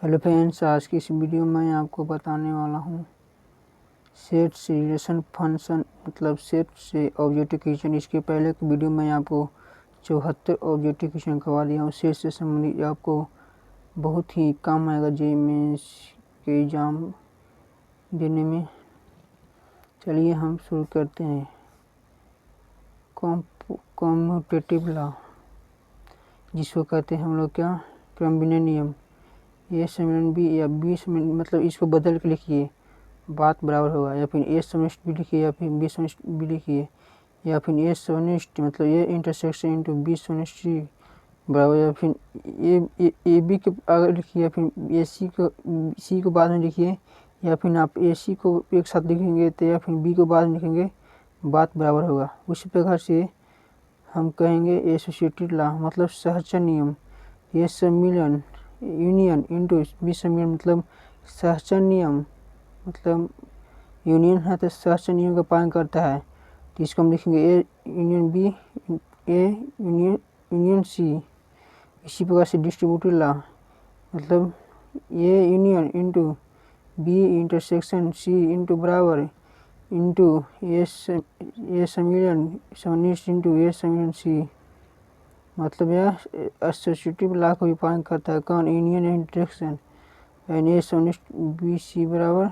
Hello friends, आज की इस वीडियो में मैं आपको बताने वाला हूँ सेट से रिलेशन फंक्शन मतलब सेट से ऑब्जेक्टिव क्वेश्चन। इसके पहले की वीडियो में आपको 74 ऑब्जेक्टिव क्वेश्चन करवा दिया हूँ। सेट से संबंधित आपको बहुत ही काम आएगा जेईई मेंस के एग्ज़ाम देने में। चलिए हम शुरू करते हैं। कॉम्यूटेटिव लॉ, जिसको कहते हैं हम लोग क्या, क्रमविनय नियम। ए समीकरण बी या बी समीकरण मतलब इसको बदल के लिखिए, बात बराबर होगा। या फिर ए समनिष्ठ बी लिखिए या फिर बी समनिष्ठ बी लिखिए, या फिर ए समनिष्ठ मतलब ए इंटरसेक्शन इंटू बी समनिष्ठ सी बराबर, या फिर ए बी के आगे लिखिए, या फिर ए सी को बाद में लिखिए, या फिर आप ए सी को एक साथ लिखेंगे तो या फिर बी को बाद में लिखेंगे, बात बराबर होगा। उसी प्रकार से हम कहेंगे एसोसिएटेड लॉ मतलब सहचर नियम। ए सम्मिलन यूनियन इंटू बी सम्मिलन मतलब सहचर नियम मतलब यूनियन है तो सहचर नियम का पालन करता है, तो इसको हम लिखेंगे A union B A union C. इसी प्रकार से डिस्ट्रीब्यूटिव लॉ मतलब A union into B intersection C into बराबर इंटू ए सम्मिलन समनिष्ठ इंटू ए सम्मिलन सी। मतलब यह एसोसिएटिव लॉ को भी पालन करता है। कौन? यूनियन इंटरसेक्शन एंड ए समनिष्ठ बी सी बराबर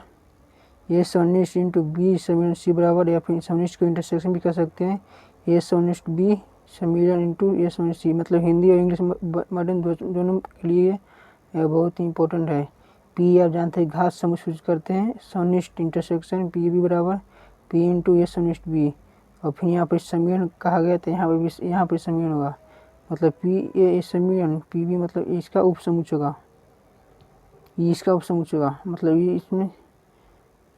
ए समनिष्ठ इंटू बी सम्मिलन सी बराबर, या फिर समनिष्ठ को इंटरसेक्शन भी कर सकते हैं, ए समनिष्ठ बी सम्मिलन इंटू ए समनिष्ठ सी। मतलब हिंदी और इंग्लिश मॉडर्न दोनों के लिए यह बहुत ही इंपॉर्टेंट है। पी आप जानते हैं घात समूह सूचित करते हैं, समनिष्ठ इंटरसेक्शन पी बी बराबर पी इंटू ए समनिष्ठ बी। और फिर यहाँ पर सम्मिलन कहा गया तो यहाँ पर सम्मिलन होगा, मतलब पी ए सम्मिलन पी बी मतलब इसका उपसमुच्चय होगा, इसका उपसमुच्चय होगा। मतलब ये इसमें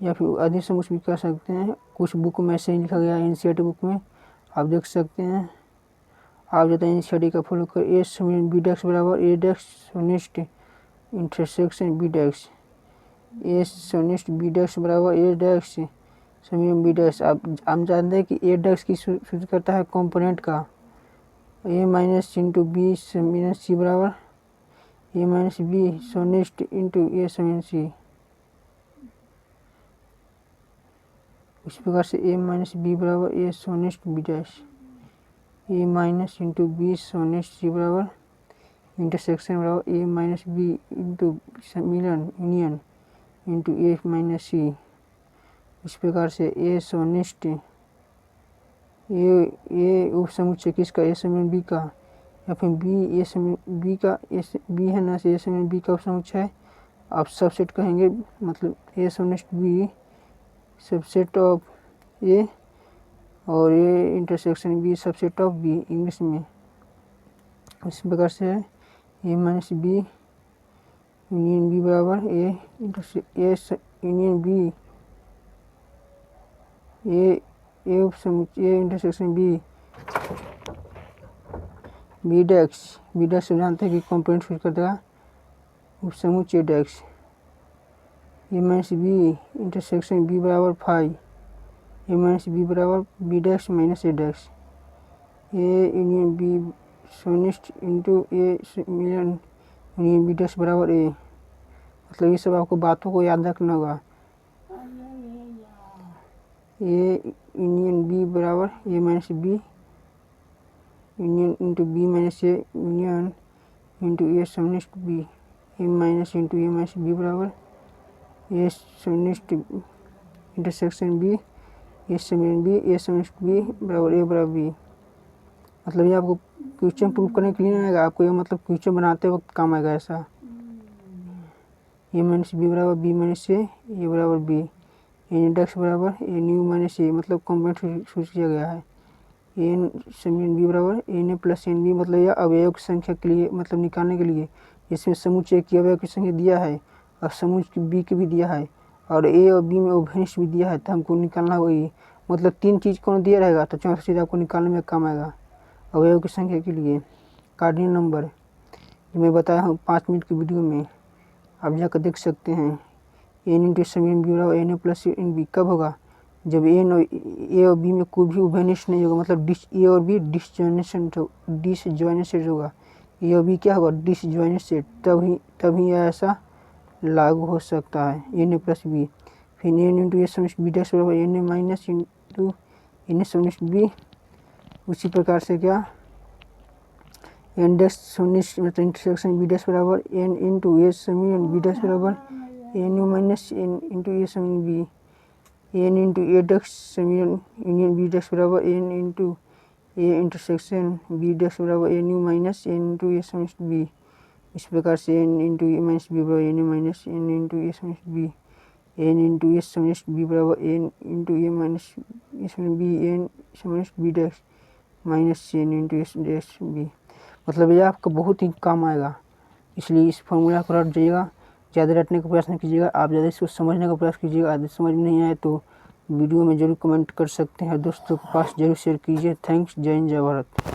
या फिर अधिक समुच्चय भी कर सकते हैं। कुछ बुक में ऐसे ही लिखा गया है, एनसीईआरटी बुक में आप देख सकते हैं। आप जाते हैं एनसीईआरटी का फॉलो कर। ए सम्मिलन बी डेक्स बराबर ए डेक्स समनिष्ठ इंटरसेक्शन बी डेक्स, ए समनिष्ठ बी डेक्स बराबर ए डेक्स सम्मिलन बी डेक्स। आप जानते हैं कि ए डेक्स की सूचित करता है कंपोनेंट का, ए माइनस इंटू बी सम्मिलन सी बराबर ए माइनस बी समनिष्ठ इंटू ए सम्मिलन सी। इस प्रकार से ए माइनस बी बराबर ए समनिष्ठ बी डैश, ए माइनस इंटू बी समनिष्ठ सी बराबर इंटरसेक्शन बराबर ए माइनस बी इंटू सम्मिलन यूनियन इंटू ए माइनस सी। इस प्रकार से ए समनिष्ठ ए उपसमुच्चय किसका, ए सम्मिलन बी का, या फिर बी ए सम्मिलन बी का, बी है ना, ए सम्मिलन बी का उपसमुच्चय आप सबसेट कहेंगे। मतलब ए समनिष्ठ बी सबसेट ऑफ ए और A intersection B subset of B English में। इस प्रकार से है A minus B union B बराबर A union B A intersection B B डेक्स जानते हैं कि कंपोनेंट फिट कर देगा उपसमुच्चय डेक्स। A minus B intersection B बराबर फाइव, ए माइनस बी बराबर बी डेक्स माइनस ए डेक्स, ए यूनियन बी समनिष्ठ इंटू ए सम्मिलन यूनियन बी डेक्स बराबर ए। मतलब ये सब आपको बातों को याद रखना होगा। ए यूनियन बी बराबर A minus B union into B minus A union into A समनिष्ठ B, A minus into A minus B बराबर ए समनिष्ठ इंटरसेक्शन बी ए सम्मिलन बी ए समनिष्ठ बी बराबर ए बराबर बी। मतलब ये आपको क्वेश्चन प्रूव करने के लिए नहीं आएगा, आपको ये मतलब क्वेश्चन बनाते वक्त काम आएगा ऐसा। ए माइनस बी बराबर बी माइनस ए बराबर बी, ए डेक्स बराबर ए न्यू माइनस ए मतलब कंपोनेंट सूचित किया गया है। ए सम्मिलन बी बराबर N A plus n B मतलब यह अवयव की संख्या के लिए मतलब निकालने के लिए इसमें समुच्चय की अवयव की संख्या दिया है और समुच्चय बी के भी दिया है और ए और बी में उभयनिष्ठ भी दिया है, तो हमको निकालना होगा ये। मतलब तीन चीज़ कौन दिया रहेगा तो चौथा चीज़ आपको निकालने में काम आएगा अवयव की संख्या के लिए। कार्डिनल नंबर जो मैं बताया हूँ 5 मिनट की वीडियो में, आप जाकर देख सकते हैं। एन इंटू सम्मिलन बी बराबर N A plus n B कब होगा, जब ए और बी में कोई भी उभयनिष्ठ नहीं होगा, मतलब ए और बी डिसजॉइंटेड होगा, ए और बी क्या होगा, डिसजॉइंटेड सेट, तभी ऐसा लागू हो सकता है एन ए प्लस बी। फिर एन इंटू ए सम बी डैश बराबर N A minus into N A सम बी। उसी प्रकार से क्या एन डैश समिश मतलब इंटरसेक्शन बी डैश बराबर एन इंटू ए समीन बी डैश बराबर N U minus N into A समीन B. N into A dash समीन यूनियन बी डैश बराबर N into A intersection B dash बराबर N U minus N into A समिश B. इस प्रकार से N into A minus B बराबर N A minus N into A समिश B. N into A समिश B बराबर N into A minus A समिश बी एन समिश B dash minus N into S dash B. मतलब ये आपका बहुत ही काम आएगा, इसलिए इस फॉर्मूला को रट जाइएगा। ज़्यादा रटने का प्रयास नहीं कीजिएगा, आप ज़्यादा इसको समझने का प्रयास कीजिएगा। यदि समझ में नहीं आए तो वीडियो में ज़रूर कमेंट कर सकते हैं, दोस्तों के पास ज़रूर शेयर कीजिए। थैंक्स। जय हिंद, जय भारत।